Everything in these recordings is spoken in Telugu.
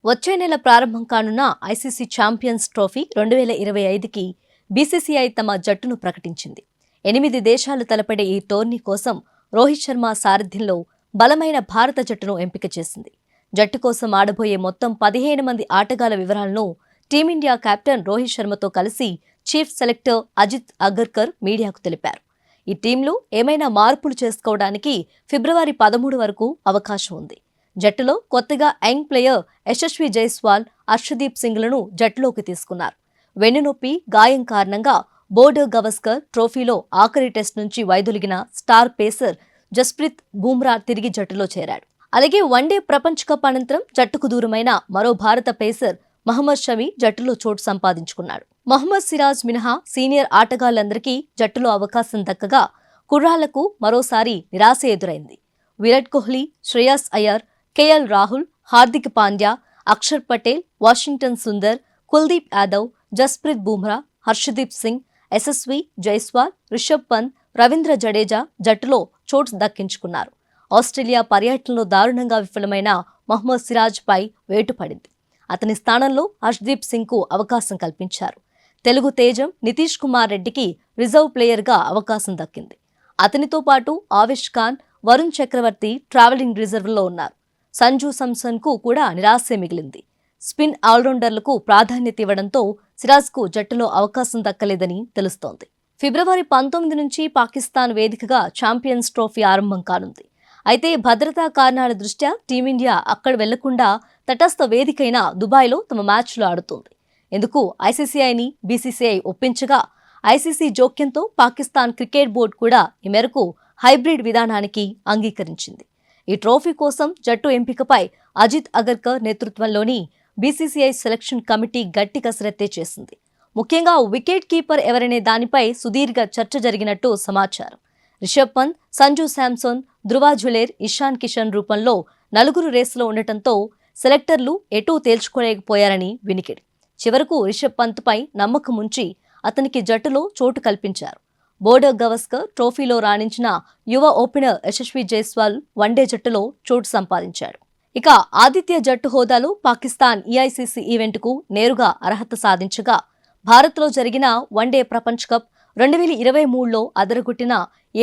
వచ్చే నెల ప్రారంభం కానున్న ఐసీసీ ఛాంపియన్స్ ట్రోఫీ 2025కి బీసీసీఐ తమ జట్టును ప్రకటించింది. 8 దేశాలు తలపడే ఈ టోర్నీ కోసం రోహిత్ శర్మ సారథ్యంలో బలమైన భారత జట్టును ఎంపిక చేసింది. జట్టు కోసం ఆడబోయే మొత్తం 15 మంది ఆటగాళ్ల వివరాలను టీమిండియా కెప్టెన్ రోహిత్ శర్మతో కలిసి చీఫ్ సెలెక్టర్ అజిత్ అగర్కర్ మీడియాకు తెలిపారు. ఈ టీంలో ఏమైనా మార్పులు చేసుకోవడానికి ఫిబ్రవరి 13 వరకు అవకాశం ఉంది. జట్టులో కొత్తగా యంగ్ ప్లేయర్ యశస్వి జైస్వాల్, హర్షదీప్ సింగ్లను జట్టులోకి తీసుకున్నారు. వెన్నునొప్పి, గాయం కారణంగా బోర్డర్ గవస్కర్ ట్రోఫీలో ఆఖరి టెస్ట్ నుంచి వైదొలిగిన స్టార్ పేసర్ జస్ప్రీత్ బూమ్రా తిరిగి జట్టులో చేరాడు. అలాగే వన్డే ప్రపంచ కప్ అనంతరం జట్టుకు దూరమైన మరో భారత పేసర్ మహమ్మద్ షమి జట్టులో చోటు సంపాదించుకున్నాడు. మహమ్మద్ సిరాజ్ మినహా సీనియర్ ఆటగాళ్లందరికీ జట్టులో అవకాశం దక్కగా కుర్రాళ్లకు మరోసారి నిరాశ ఎదురైంది. విరాట్ కోహ్లీ, శ్రేయస్ అయ్యర్, కేఎల్ రాహుల్, హార్దిక్ పాండ్యా, అక్షర్ పటేల్, వాషింగ్టన్ సుందర్, కుల్దీప్ యాదవ్, జస్ప్రీత్ బూమ్రా, హర్షదీప్ సింగ్, యశస్వి జైస్వాల్, రిషబ్ పంత్, రవీంద్ర జడేజా జట్టులో చోటు దక్కించుకున్నారు. ఆస్ట్రేలియా పర్యటనలో దారుణంగా విఫలమైన మహమ్మద్ సిరాజ్ పై వేటు పడింది. అతని స్థానంలో హర్షదీప్ సింగ్ కు అవకాశం కల్పించారు. తెలుగు తేజం నితీష్ కుమార్ రెడ్డికి రిజర్వ్ ప్లేయర్గా అవకాశం దక్కింది. అతనితో పాటు ఆవేష్ ఖాన్, వరుణ్ చక్రవర్తి ట్రావెలింగ్ రిజర్వ్లో ఉన్నారు. సంజు సంసన్ కు కూడా నిరాశే మిగిలింది. స్పిన్ ఆల్రౌండర్లకు ప్రాధాన్యత ఇవ్వడంతో సిరాజ్కు జట్టులో అవకాశం దక్కలేదని తెలుస్తోంది. ఫిబ్రవరి 19 నుంచి పాకిస్తాన్ వేదికగా ఛాంపియన్స్ ట్రోఫీ ఆరంభం కానుంది. అయితే భద్రతా కారణాల దృష్ట్యా టీమిండియా అక్కడ వెళ్లకుండా తటస్థ వేదికైన దుబాయ్లో తమ మ్యాచ్లు ఆడుతోంది. ఇందుకు ఐసీసీఐని బీసీసీఐ ఒప్పించగా ఐసీసీ జోక్యంతో పాకిస్తాన్ క్రికెట్ బోర్డు కూడా ఈ మేరకు హైబ్రిడ్ విధానానికి అంగీకరించింది. ఈ ట్రోఫీ కోసం జట్టు ఎంపికపై అజిత్ అగర్కర్ నేతృత్వంలోని బీసీసీఐ సెలక్షన్ కమిటీ గట్టి కసరత్తే చేసింది. ముఖ్యంగా వికెట్ కీపర్ ఎవరనే దానిపై సుదీర్ఘ చర్చ జరిగినట్టు సమాచారం. రిషబ్ పంత్, సంజు శాంసన్, ధృవ జులేర్, ఇషాన్ కిషన్ రూపంలో 4 రేసులో ఉండటంతో సెలెక్టర్లు ఎటూ తేల్చుకోలేకపోయారని వినికిడి. చివరకు రిషబ్ పంత్పై నమ్మకం ఉంచి అతనికి జట్టులో చోటు కల్పించారు. బోర్డర్ గవస్కర్ ట్రోఫీలో రాణించిన యువ ఓపెనర్ యశస్వి జైస్వాల్ వన్డే జట్టులో చోటు సంపాదించాడు. ఇక ఆతిథ్య జట్టు హోదాలో పాకిస్తాన్ ఈఐసీసీ ఈవెంట్కు నేరుగా అర్హత సాధించగా భారత్లో జరిగిన వన్డే ప్రపంచ కప్ 2023లో అదరగొట్టిన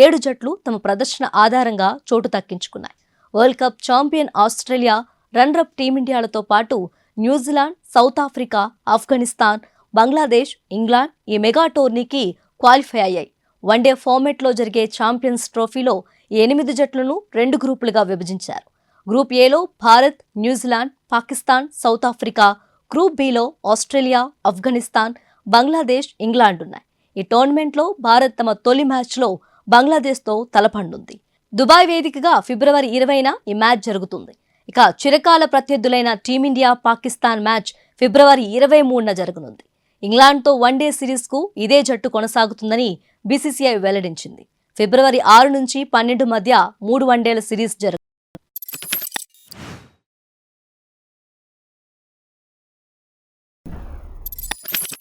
7 జట్లు తమ ప్రదర్శన ఆధారంగా చోటు దక్కించుకున్నాయి. World cup champion Australia, runner up టీమిండియాలతో పాటు New Zealand, South Africa, Afghanistan, Bangladesh, England ఈ మెగా టోర్నీకి క్వాలిఫై అయ్యాయి. వన్డే ఫార్మాట్లో జరిగే ఛాంపియన్స్ ట్రోఫీలో 8 జట్లను 2 గ్రూపులుగా విభజించారు. గ్రూప్ ఏలో Bharat, New Zealand, Pakistan, south Africa, group below Australia, Afghanistan, Bangladesh, England ఉన్నాయి. ఈ టోర్నమెంట్లో భారత్ తమ తొలి మ్యాచ్లో బంగ్లాదేశ్తో తలపండుంది. దుబాయ్ వేదికగా ఫిబ్రవరి 20న ఈ మ్యాచ్ జరుగుతుంది. ఇక చిరకాల ప్రత్యర్థులైన టీమిండియా పాకిస్తాన్ మ్యాచ్ ఫిబ్రవరి 23న జరగనుంది. ఇంగ్లాండ్తో వన్డే సిరీస్కు ఇదే జట్టు కొనసాగుతుందని బీసీసీఐ వెల్లడించింది. ఫిబ్రవరి 6 నుంచి 12 మధ్య 3 వన్డేల సిరీస్ జరగనుంది.